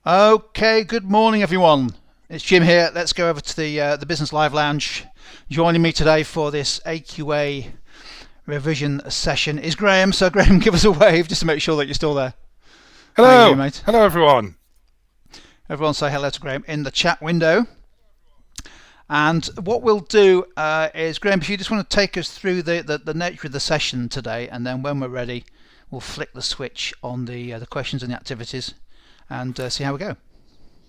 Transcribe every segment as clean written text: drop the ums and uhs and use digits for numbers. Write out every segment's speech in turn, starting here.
Okay, good morning everyone. It's Jim here. Let's go over to the Business Live Lounge. Joining me today for this AQA revision session is Graham. So Graham, give us a wave just to make sure that you're still there. How you Hello. doing, mate? Hello, everyone. Everyone say hello to Graham in the chat window. And what we'll do is, Graham, if you just want to take us through the nature of the session today, and then when we're ready, we'll flick the switch on the questions and the activities and see how we go.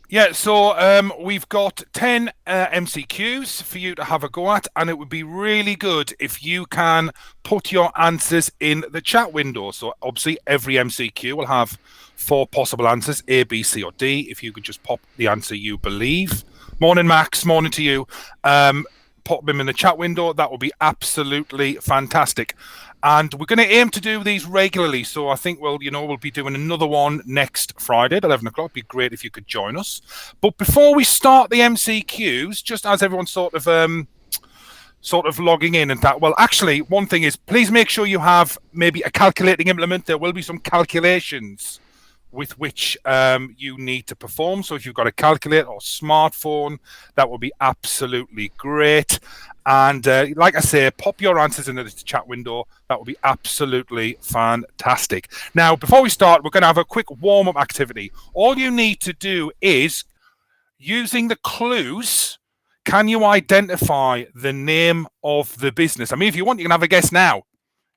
Yeah, so we've got 10 MCQs for you to have a go at, and it would be really good if you can put your answers in the chat window. So obviously every MCQ will have 4 possible answers, A, B, C, or D. If you could just pop the answer you believe. Morning, Max. Morning to you. Pop them in the chat window. That will be absolutely fantastic. And we're going to aim to do these regularly. So I think we'll be doing another one next Friday at 11 o'clock. It'd be great if you could join us. But before we start the MCQs, just as everyone's sort of logging in and that, well, actually, one thing is, please make sure you have maybe a calculating implement. There will be some calculations with which you need to perform. So if you've got a calculator or smartphone, that will be absolutely great. And like I say, pop your answers into the chat window. That will be absolutely fantastic. Now, before we start, we're going to have a quick warm-up activity. All you need to do is, using the clues, can you identify the name of the business? I mean, if you want, you can have a guess now.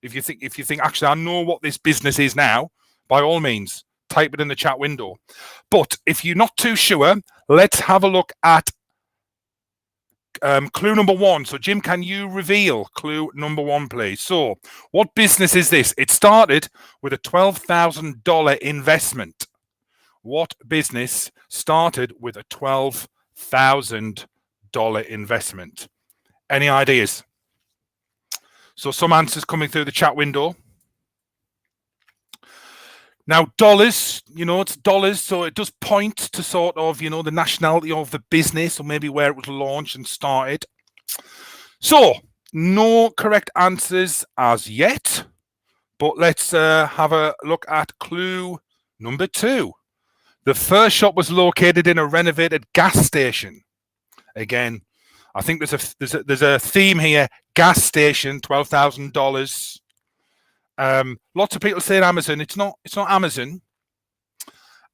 If you think, actually, I know what this business is now, by all means, type it in the chat window. But if you're not too sure, let's have a look at clue number 1. So Jim, can you reveal clue number 1, please? So what business is this? It started with a $12,000 investment. What business started with a $12,000 investment? Any ideas? So some answers coming through the chat window. Now, dollars, it's dollars, so it does point to sort of, the nationality of the business or maybe where it was launched and started. So, no correct answers as yet, but let's have a look at clue number 2. The first shop was located in a renovated gas station. Again, I think there's a theme here. Gas station, $12,000. Lots of people saying Amazon. It's not Amazon,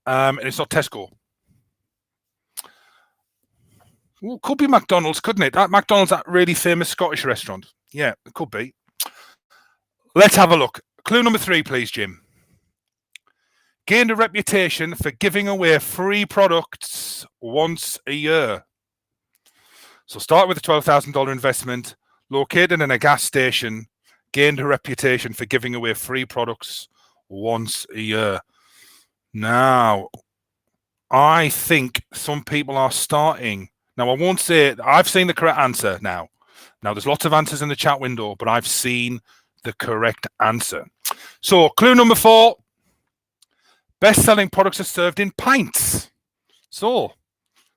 and it's not Tesco. Well, could be McDonald's, couldn't it? McDonald's, that really famous Scottish restaurant. Yeah, it could be. Let's have a look. Clue number 3, please, Jim. Gained a reputation for giving away free products once a year. So start with a $12,000 investment, located in a gas station, gained a reputation for giving away free products once a year. Now, I think some people are starting. Now, I won't say I've seen the correct answer now. Now, there's lots of answers in the chat window, but I've seen the correct answer. So, clue number 4. Best-selling products are served in pints. So,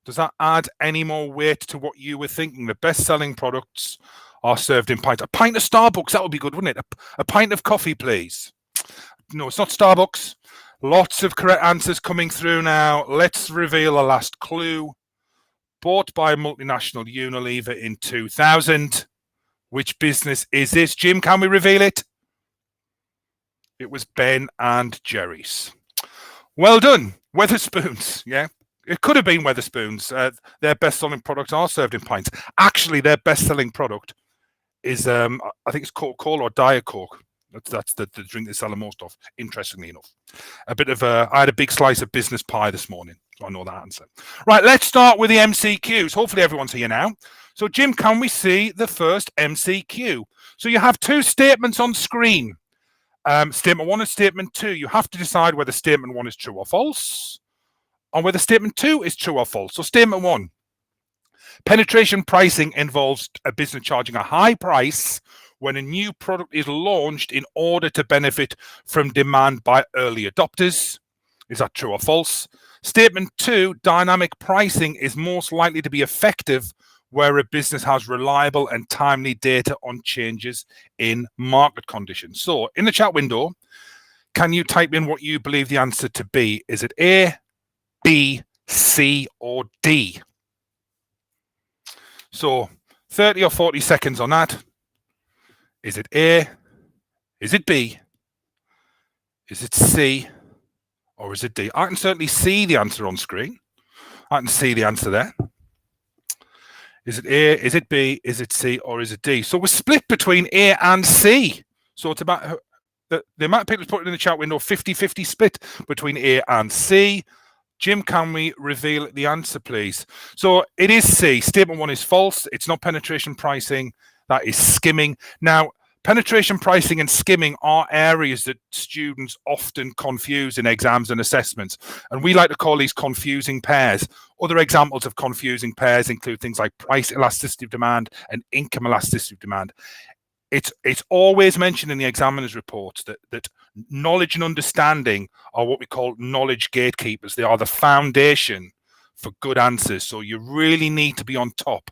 does that add any more weight to what you were thinking? The best-selling products are served in pints. A pint of Starbucks, that would be good, wouldn't it? A pint of coffee, please. No, it's not Starbucks. Lots of correct answers coming through now. Let's reveal the last clue. Bought by multinational Unilever in 2000. Which business is this? Jim, can we reveal it? It was Ben and Jerry's. Well done. Weatherspoons, yeah. It could have been Weatherspoons. Their best-selling products are served in pints. Actually, their best-selling product is, I think it's Coca-Cola or Diet Coke. That's the drink they sell the most of, interestingly enough. I had a big slice of business pie this morning, so I know that answer. Right, let's start with the MCQs. Hopefully everyone's here now. So, Jim, can we see the first MCQ? So you have 2 statements on screen. Statement 1 and statement 2. You have to decide whether statement 1 is true or false, or whether statement 2 is true or false. So statement 1. Penetration pricing involves a business charging a high price when a new product is launched in order to benefit from demand by early adopters. Is that true or false? Statement 2, dynamic pricing is most likely to be effective where a business has reliable and timely data on changes in market conditions. So in the chat window, can you type in what you believe the answer to be? Is it A, B, C, or D? So 30 or 40 seconds on that. Is it A? Is it B? Is it C? Or is it D? I can certainly see the answer on screen. I can see the answer there. Is it A? Is it B? Is it C? Or is it D? So we're split between A and C. So it's about the amount of people put it in the chat window, 50-50 split between A and C. Jim, can we reveal the answer, please? So it is C. Statement 1 is false. It's not penetration pricing. That is skimming. Now, penetration pricing and skimming are areas that students often confuse in exams and assessments. And we like to call these confusing pairs. Other examples of confusing pairs include things like price elasticity of demand and income elasticity of demand. It's always mentioned in the examiner's reports that knowledge and understanding are what we call knowledge gatekeepers. They are the foundation for good answers. So you really need to be on top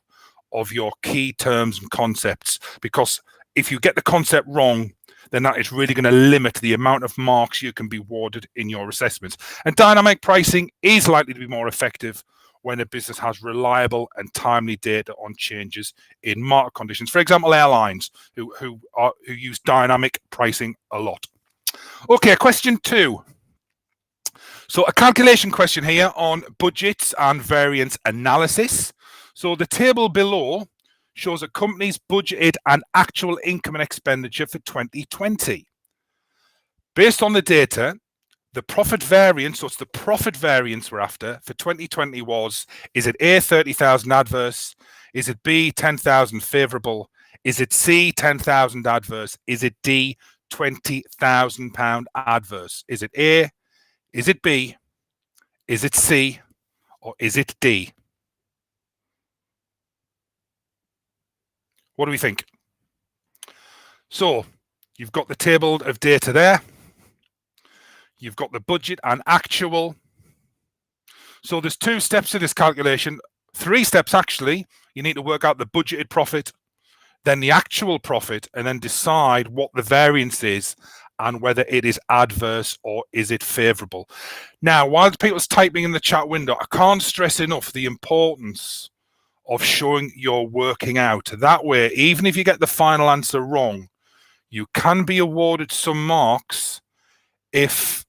of your key terms and concepts, because if you get the concept wrong, then that is really going to limit the amount of marks you can be awarded in your assessments. And dynamic pricing is likely to be more effective when a business has reliable and timely data on changes in market conditions. For example, airlines who use dynamic pricing a lot. Okay, question 2. So a calculation question here on budgets and variance analysis. So the table below shows a company's budgeted and actual income and expenditure for 2020. Based on the data, the profit variance, so it's the profit variance we're after for 2020 was, is it A, 30,000 adverse? Is it B, 10,000 favourable? Is it C, 10,000 adverse? Is it D, £20,000 adverse? Is it A? Is it B? Is it C? Or is it D? What do we think? So you've got the table of data there. You've got the budget and actual. So there's 2 steps to this calculation, 3 steps actually. You need to work out the budgeted profit, then the actual profit, and then decide what the variance is and whether it is adverse or is it favourable. Now, while people's typing in the chat window, I can't stress enough the importance of showing you're working out. That way, even if you get the final answer wrong, you can be awarded some marks if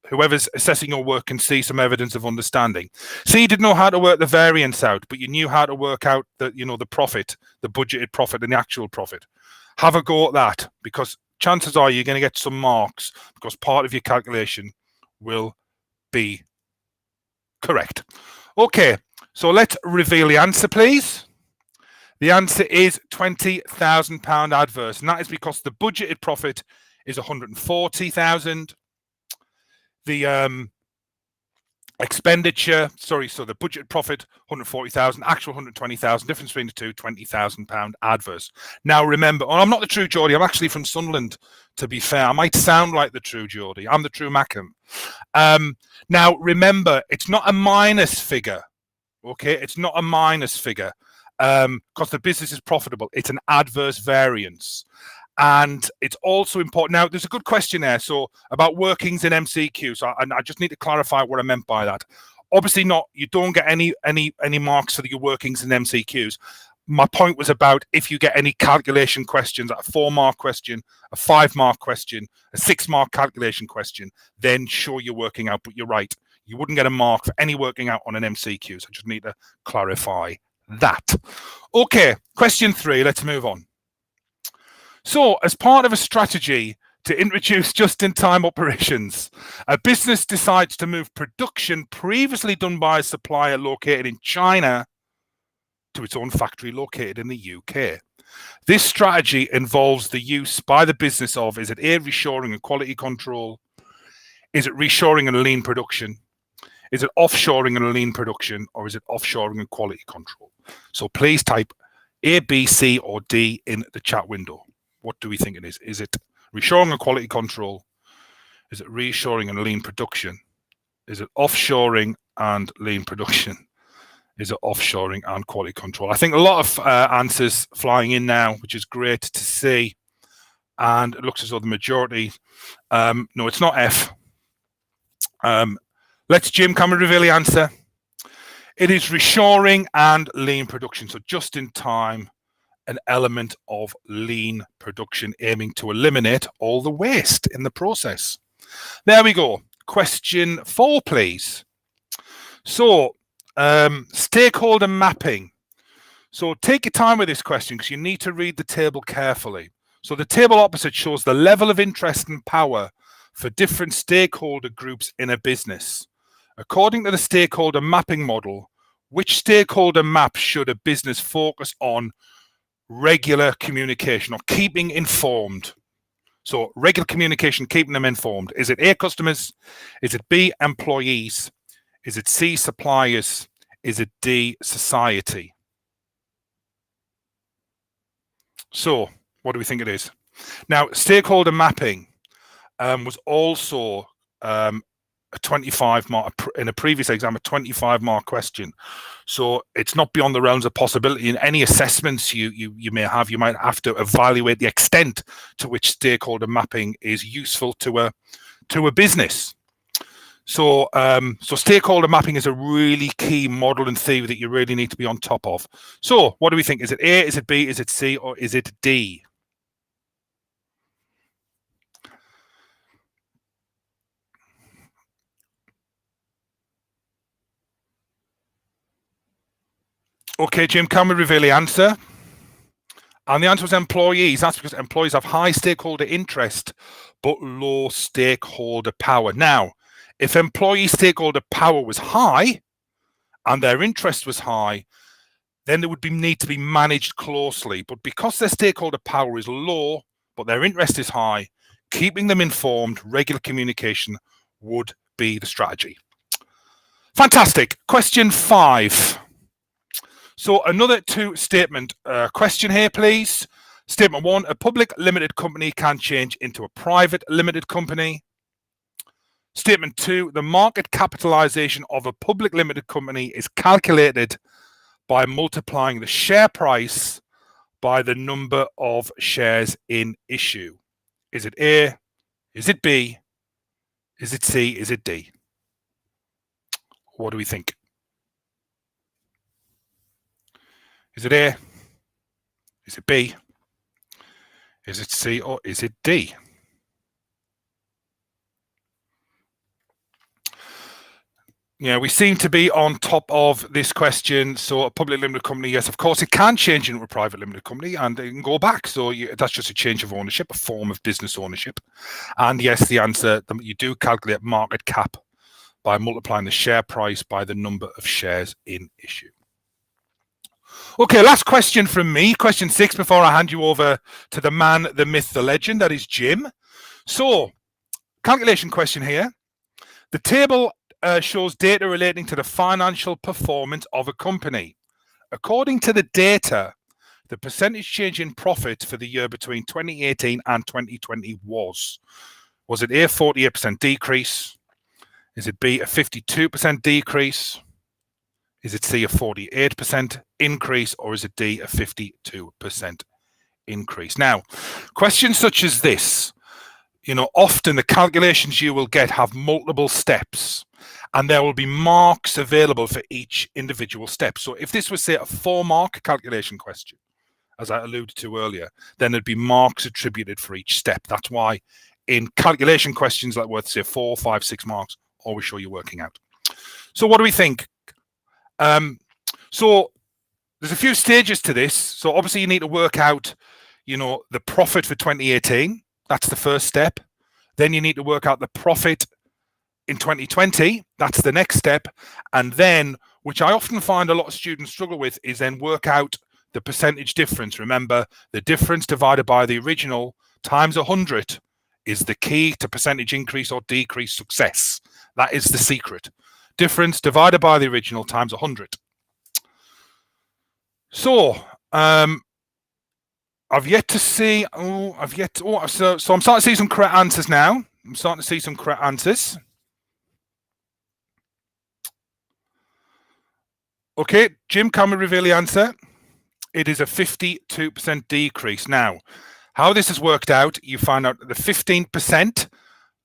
whoever's assessing your work can see some evidence of understanding. So you didn't know how to work the variance out, but you knew how to work out the, the profit, the budgeted profit and the actual profit. Have a go at that, because chances are you're going to get some marks because part of your calculation will be correct. Okay, so let's reveal the answer, please. The answer is £20,000 adverse, and that is because the budgeted profit is 140,000. The expenditure, so the budget profit 140,000, actual 120,000, difference between the two, £20,000 adverse. Now remember, I'm not the true Geordie, I'm actually from Sunderland, to be fair. I might sound like the true Geordie, I'm the true Mackham. Now remember, it's not a minus figure, okay? It's not a minus figure because the business is profitable. It's an adverse variance. And it's also important. Now, there's a good question there. So about workings in MCQ. So I just need to clarify what I meant by that. Obviously not, you don't get any marks for your workings in MCQs. My point was about if you get any calculation questions, like a 4-mark question, a 5-mark question, a 6-mark calculation question, then sure you're working out. But you're right, you wouldn't get a mark for any working out on an MCQ. So I just need to clarify that. Okay, question 3, let's move on. So as part of a strategy to introduce just-in-time operations, a business decides to move production previously done by a supplier located in China to its own factory located in the UK. This strategy involves the use by the business of, is it A, reshoring and quality control? Is it reshoring and lean production? Is it offshoring and lean production? Or is it offshoring and quality control? So please type A, B, C, or D in the chat window. What do we think it is? Is it reshoring and quality control? Is it reshoring and lean production? Is it offshoring and lean production? Is it offshoring and quality control? I think a lot of answers flying in now, which is great to see. And it looks as though the majority, no, it's not F. Jim, can we reveal the answer? It is reshoring and lean production. So just in time, an element of lean production aiming to eliminate all the waste in the process. There we go. Question 4, please. So, stakeholder mapping. So take your time with this question because you need to read the table carefully. So the table opposite shows the level of interest and power for different stakeholder groups in a business. According to the stakeholder mapping model, which stakeholder map should a business focus on regular communication or keeping informed? So regular communication, keeping them informed. Is it A, customers? Is it B, employees? Is it C, suppliers? Is it D, society? So what do we think it is? Now, stakeholder mapping was also a 25 mark in a previous exam, a 25 mark question. So it's not beyond the realms of possibility. In any assessments you may have, you might have to evaluate the extent to which stakeholder mapping is useful to a business. So stakeholder mapping is a really key model and theory that you really need to be on top of. So what do we think? Is it A, is it B, is it C, or is it D? Okay, Jim, can we reveal the answer? And the answer was employees. That's because employees have high stakeholder interest, but low stakeholder power. Now, if employee stakeholder power was high and their interest was high, then they would need to be managed closely. But because their stakeholder power is low, but their interest is high, keeping them informed, regular communication would be the strategy. Fantastic. Question 5. So another 2-statement question here, please. Statement 1, a public limited company can change into a private limited company. Statement 2, the market capitalization of a public limited company is calculated by multiplying the share price by the number of shares in issue. Is it A? Is it B? Is it C? Is it D? What do we think? Is it A? Is it B? Is it C or is it D? Yeah, we seem to be on top of this question. So a public limited company, yes, of course, it can change into a private limited company and it can go back. So that's just a change of ownership, a form of business ownership. And yes, the answer, you do calculate market cap by multiplying the share price by the number of shares in issue. Okay, last question from me, question 6, before I hand you over to the man, the myth, the legend, that is Jim. So, calculation question here. The table shows data relating to the financial performance of a company. According to the data, the percentage change in profit for the year between 2018 and 2020 was it A, 48% decrease? Is it B, a 52% decrease? Is it C, a 48% increase, or is it D, a 52% increase? Now, questions such as this, often the calculations you will get have multiple steps, and there will be marks available for each individual step. So if this was, say, a 4-mark calculation question, as I alluded to earlier, then there'd be marks attributed for each step. That's why in calculation questions like worth, say, 4, 5, 6 marks, always show you're working out. So what do we think? So there's a few stages to this. So obviously you need to work out, the profit for 2018. That's the first step. Then you need to work out the profit in 2020. That's the next step. And then, which I often find a lot of students struggle with, is then work out the percentage difference. Remember, the difference divided by the original times 100 is the key to percentage increase or decrease success. That is the secret. Difference divided by the original times 100. So, I've yet to see, so I'm starting to see some correct answers now. I'm starting to see some correct answers. Okay, Jim, can we reveal the answer? It is a 52% decrease. Now, how this has worked out, you find out that the 15%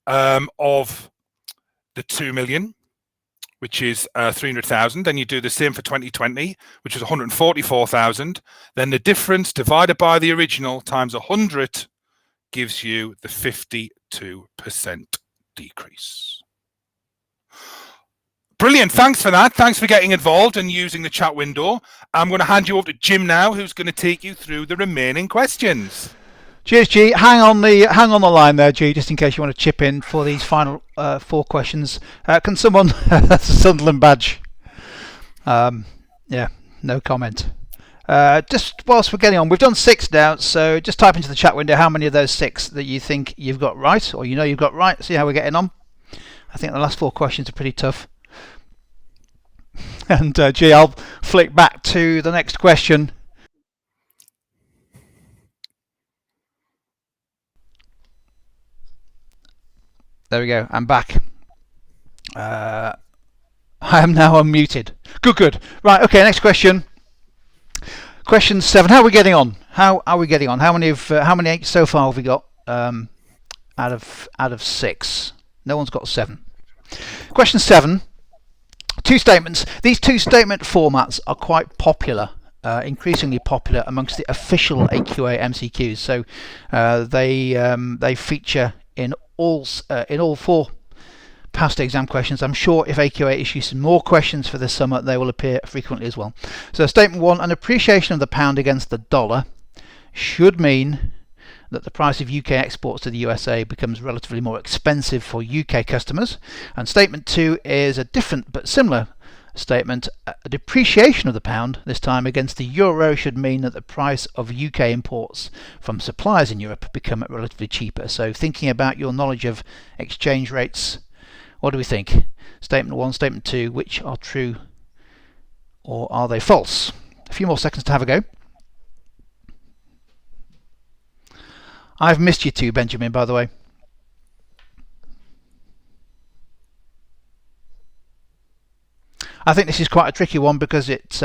of the 2 million which is 300,000. Then you do the same for 2020, which is 144,000. Then the difference divided by the original times 100 gives you the 52% decrease. Brilliant. Thanks for that. Thanks for getting involved and using the chat window. I'm going to hand you over to Jim now, who's going to take you through the remaining questions. Cheers, G. Hang on the line there, G, just in case you want to chip in for these final 4 questions. Can someone? That's a Sunderland badge. Yeah, no comment. Just whilst we're getting on, we've done 6 now, so just type into the chat window how many of those 6 that you think you've got right, or you've got right. See how we're getting on. I think the last 4 questions are pretty tough. And G, I'll flick back to the next question. There we go, I'm back. I am now unmuted. Good. Right, okay, next question. Question 7. How are we getting on? How many so far have we got? Out of 6. No one's got 7. Question 7. 2 statements. These 2 statement formats are quite popular, increasingly popular amongst the official AQA MCQs. So they feature in all 4 past exam questions. I'm sure if AQA issues some more questions for this summer, they will appear frequently as well. So statement 1, an appreciation of the pound against the dollar should mean that the price of UK exports to the USA becomes relatively more expensive for UK customers. And statement 2 is a different but similar statement. A depreciation of the pound, this time against the euro, should mean that the price of UK imports from suppliers in Europe become relatively cheaper. So thinking about your knowledge of exchange rates, what do we think? Statement 1, statement 2, which are true or are they false? A few more seconds to have a go. I've missed you too, Benjamin, by the way. I think this is quite a tricky one because it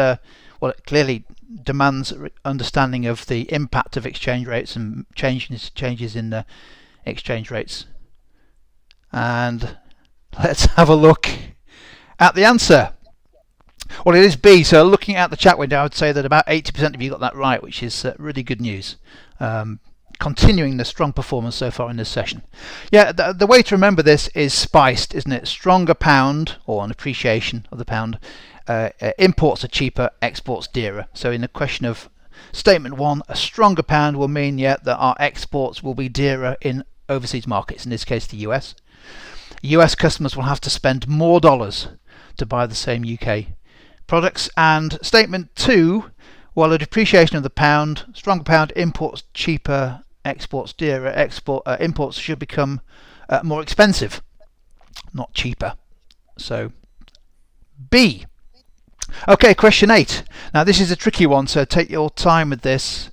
clearly demands understanding of the impact of exchange rates and changes in the exchange rates. And let's have a look at the answer. Well, it is B, so looking at the chat window, I would say that about 80% of you got that right, which is really good news. Continuing the strong performance so far in this session. Yeah, the way to remember this is spiced, isn't it? Stronger pound, or an appreciation of the pound, imports are cheaper, exports dearer. So in the question of statement 1, a stronger pound will mean that our exports will be dearer in overseas markets, in this case the US. US customers will have to spend more dollars to buy the same UK products. And statement 2, while a depreciation of the pound, stronger pound, imports cheaper, exports dearer, imports should become more expensive, not cheaper. So B. Okay, question 8. Now this is a tricky one, so take your time with this.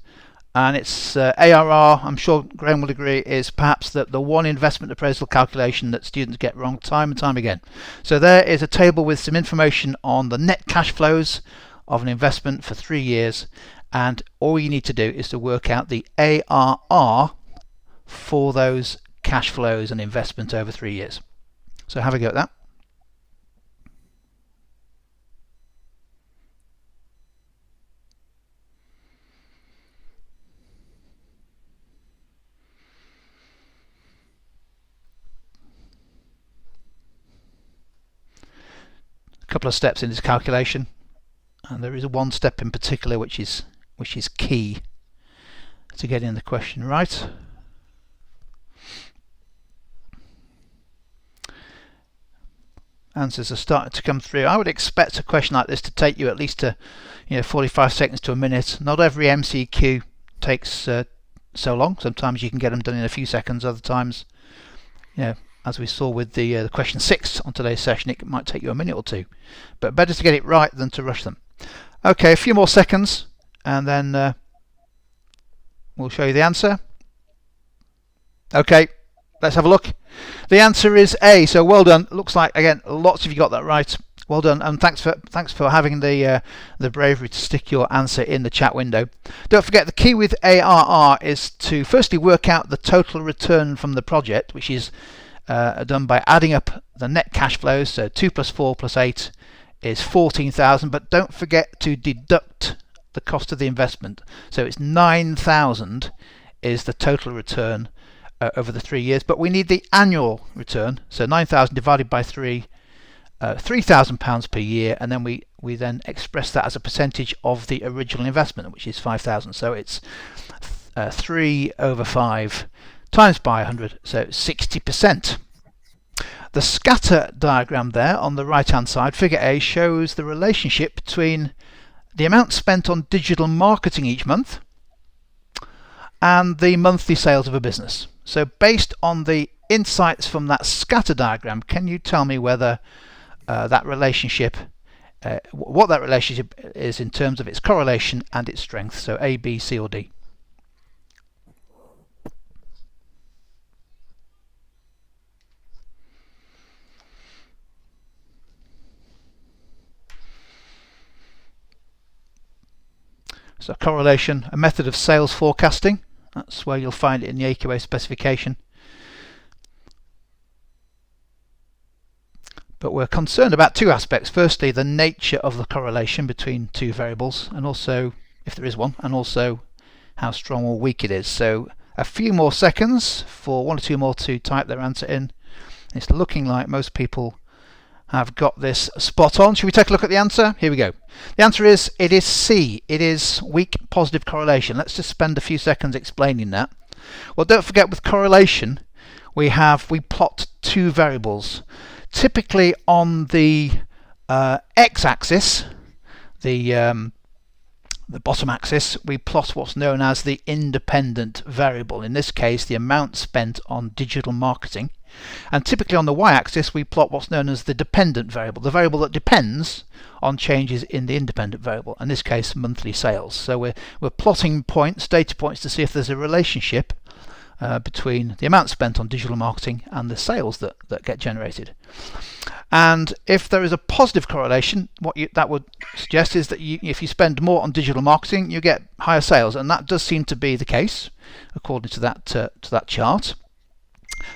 And it's ARR, I'm sure Graham will agree, is perhaps the one investment appraisal calculation that students get wrong time and time again. So there is a table with some information on the net cash flows of an investment for 3 years, and all you need to do is to work out the ARR for those cash flows and investment over 3 years. So have a go at that. A couple of steps in this calculation. And there is one step in particular which is key to getting the question right. Answers are starting to come through. I would expect a question like this to take you at least 45 seconds to a minute. Not every MCQ takes so long. Sometimes you can get them done in a few seconds. Other times, as we saw with the question 6 on today's session, it might take you a minute or 2. But better to get it right than to rush them. Okay, a few more seconds and then we'll show you the answer. Okay, let's have a look. The answer is A, so well done. Looks like, again, lots of you got that right. Well done, and thanks for having the bravery to stick your answer in the chat window. Don't forget, the key with ARR is to firstly work out the total return from the project, which is done by adding up the net cash flows. So 2 plus 4 plus 8 is 14,000, but don't forget to deduct the cost of the investment. So it's 9,000 is the total return over the 3 years, but we need the annual return. So 9,000 divided by 3, £3,000 per year, and then we then express that as a percentage of the original investment, which is 5,000. So it's 3 over 5 times by 100, so 60%. The scatter diagram there on the right hand side, figure A, shows the relationship between the amount spent on digital marketing each month and the monthly sales of a business. So based on the insights from that scatter diagram, can you tell me whether that relationship, what that relationship is in terms of its correlation and its strength? So A, B, C or D? So correlation, a method of sales forecasting. That's where you'll find it in the AQA specification. But we're concerned about two aspects. Firstly, the nature of the correlation between two variables, and also, if there is one, and also how strong or weak it is. So a few more seconds for one or two more to type their answer in. It's looking like most people have got this spot on. Should we take a look at the answer? Here we go. The answer is, it is C. It is weak positive correlation. Let's just spend a few seconds explaining that. Well, don't forget, with correlation we plot two variables. Typically on the x-axis, the bottom axis, we plot what's known as the independent variable. In this case, the amount spent on digital marketing. And typically on the y-axis, we plot what's known as the dependent variable, the variable that depends on changes in the independent variable, in this case monthly sales. So we're plotting points, data points, to see if there's a relationship between the amount spent on digital marketing and the sales that get generated. And if there is a positive correlation, that would suggest is that if you spend more on digital marketing, you get higher sales, and that does seem to be the case according to that chart.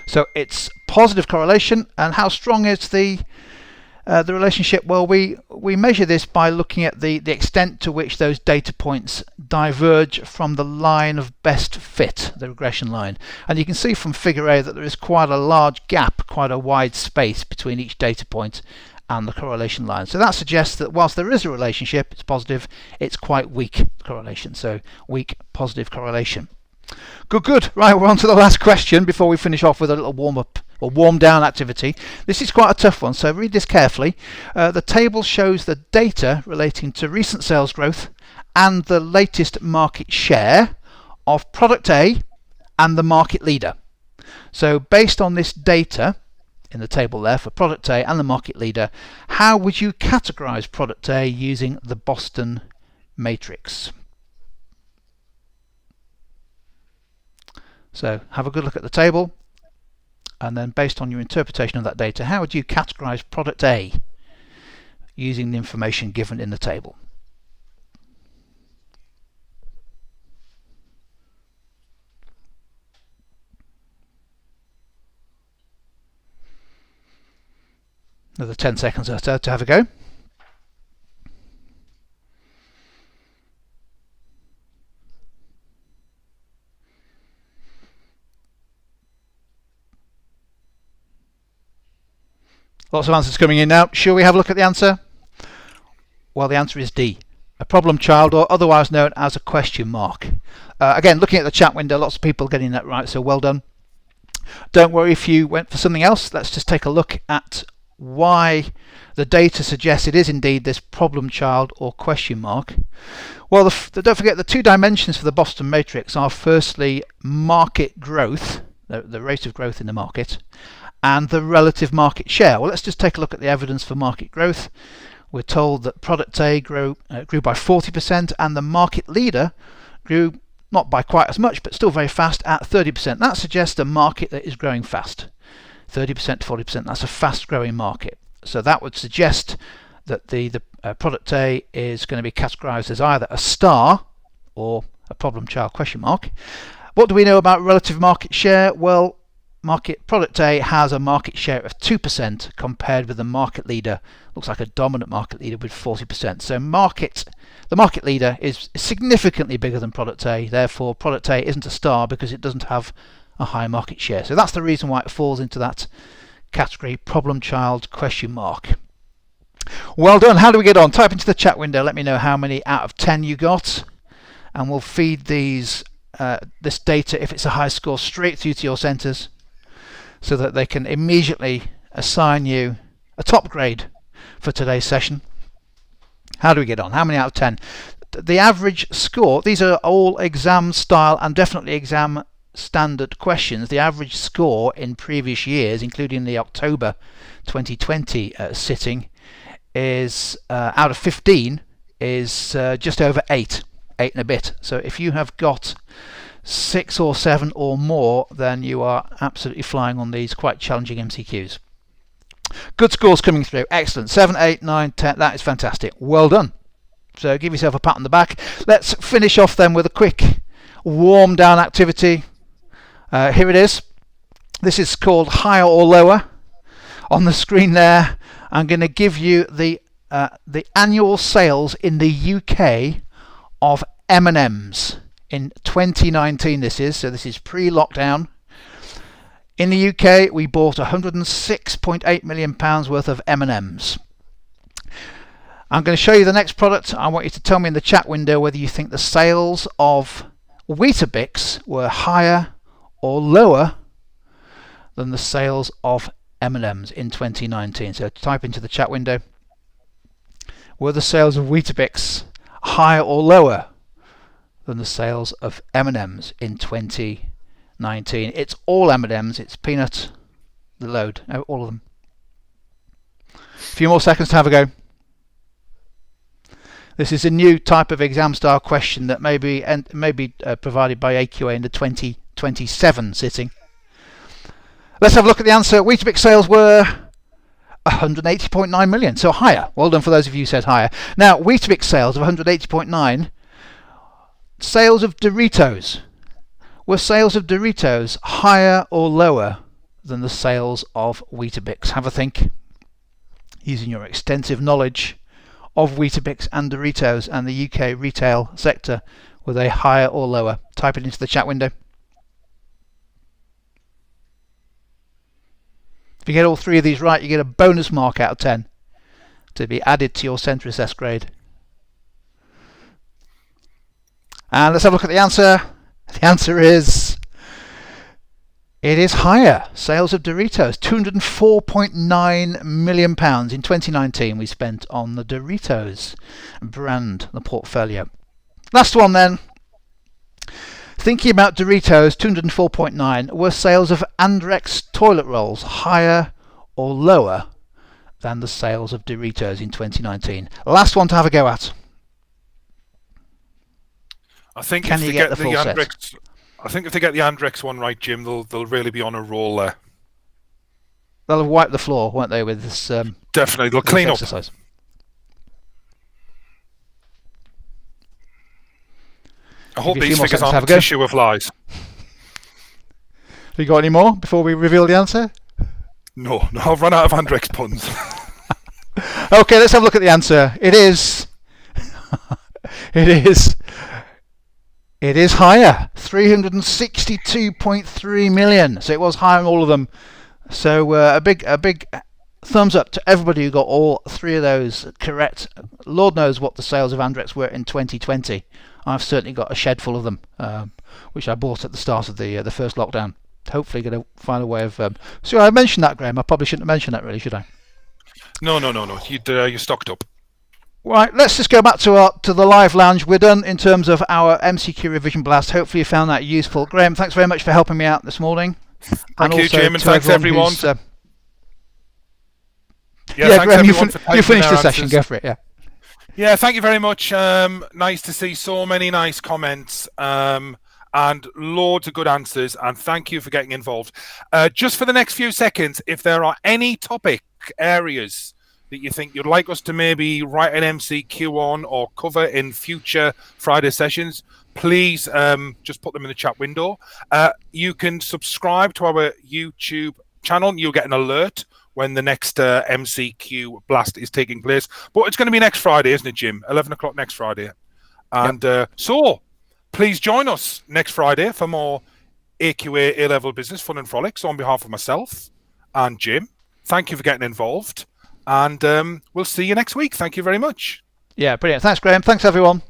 So it's positive correlation. And how strong is the relationship? Well, we measure this by looking at the extent to which those data points diverge from the line of best fit, the regression line. And you can see from figure A that there is quite a large gap, quite a wide space between each data point and the correlation line. So that suggests that whilst there is a relationship, it's positive, it's quite weak correlation. So weak positive correlation. Good. Right, we're on to the last question before we finish off with a little warm-up or warm-down activity. This is quite a tough one, so read this carefully. The table shows the data relating to recent sales growth and the latest market share of product A and the market leader. So based on this data in the table there for product A and the market leader, how would you categorize product A using the Boston matrix? So have a good look at the table, and then based on your interpretation of that data, how would you categorize product A using the information given in the table? Another 10 seconds or so to have a go. Lots of answers coming in now. Shall we have a look at the answer? Well, the answer is D, a problem child, or otherwise known as a question mark. Again, looking at the chat window, lots of people getting that right, so well done. Don't worry if you went for something else. Let's just take a look at why the data suggests it is indeed this problem child or question mark. Well, don't forget the two dimensions for the Boston matrix are firstly market growth, the rate of growth in the market, and the relative market share. Well, let's just take a look at the evidence for market growth. We're told that product A grew by 40% and the market leader grew not by quite as much, but still very fast at 30%. That suggests a market that is growing fast. 30% to 40%, that's a fast growing market. So that would suggest that the product A is going to be categorized as either a star or a problem child question mark. What do we know about relative market share? Well, product A has a market share of 2% compared with the market leader. Looks like a dominant market leader with 40%. So the market leader is significantly bigger than product A. Therefore, product A isn't a star because it doesn't have a high market share. So that's the reason why it falls into that category, problem child ? Well done. How do we get on? Type into the chat window. Let me know how many out of 10 you got, and we'll feed this data, if it's a high score, straight through to your centres so that they can immediately assign you a top grade for today's session. How do we get on? How many out of 10? The average score, these are all exam style and definitely exam standard questions. The average score in previous years, including the October 2020 sitting, is out of 15 is just over 8 and a bit. So if you have got 6 or 7 or more, then you are absolutely flying on these quite challenging MCQs. Good scores coming through. Excellent. 7, 8, 9, 10. That is fantastic. Well done. So give yourself a pat on the back. Let's finish off then with a quick warm down activity. Here it is. This is called higher or lower. On the screen there, I'm going to give you the annual sales in the UK of M&Ms in 2019. This is pre-lockdown. In the UK, we bought £106.8 million worth of M&Ms. I'm going to show you the next product. I want you to tell me in the chat window whether you think the sales of Weetabix were higher or lower than the sales of M&Ms in 2019. So type into the chat window. Were the sales of Weetabix higher or lower than the sales of M&Ms in 2019? It's all M&Ms. It's peanut, the load, all of them. A few more seconds to have a go. This is a new type of exam style question that may be provided by AQA in the 2027 sitting. Let's have a look at the answer. Weetabix sales were 180.9 million, so higher. Well done for those of you who said higher. Now, Weetabix sales of 180.9. Sales of Doritos. Were sales of Doritos higher or lower than the sales of Weetabix? Have a think. Using your extensive knowledge of Weetabix and Doritos and the UK retail sector, were they higher or lower? Type it into the chat window. If you get all 3 of these right, you get a bonus mark out of 10 to be added to your centre assessed grade. And let's have a look at the answer. The answer is, it is higher. Sales of Doritos, £204.9 million in 2019 we spent on the Doritos brand, the portfolio. Last one then. Thinking about Doritos, 204.9, were sales of Andrex toilet rolls higher or lower than the sales of Doritos in 2019? Last one to have a go at. I think if they get the Andrex, if they get the Andrex one right, Jim, they'll really be on a roll there. They'll wipe the floor, won't they, with this? Definitely, they'll clean up. Exercise. I hope these figures aren't a tissue of lies. Have you got any more before we reveal the answer? No, I've run out of Andrex puns. Okay, let's have a look at the answer. It is higher, 362.3 million. So it was higher in all of them. So a big thumbs up to everybody who got all 3 of those correct. Lord knows what the sales of Andrex were in 2020. I've certainly got a shed full of them, which I bought at the start of the first lockdown. Hopefully going to find a way of... So I mentioned that, Graham. I probably shouldn't have mentioned that, really, should I? No. You're stocked up. Right, let's just go back to the live lounge. We're done in terms of our MCQ revision blast. Hopefully you found that useful. Graham, thanks very much for helping me out this morning. Thank you, Jim, and thanks everyone. Graham, you finished the session. Go for it, yeah. Yeah, thank you very much. Nice to see so many nice comments and loads of good answers, and thank you for getting involved. Just for the next few seconds, if there are any topic areas that you think you'd like us to maybe write an MCQ on or cover in future Friday sessions, please just put them in the chat window. You can subscribe to our YouTube channel. You'll get an alert when the next MCQ blast is taking place. But it's going to be next Friday, isn't it, Jim? 11 o'clock next Friday. And so please join us next Friday for more AQA A-Level Business Fun and Frolic. So on behalf of myself and Jim, thank you for getting involved. And we'll see you next week. Thank you very much. Yeah, brilliant. Thanks, Graham. Thanks, everyone.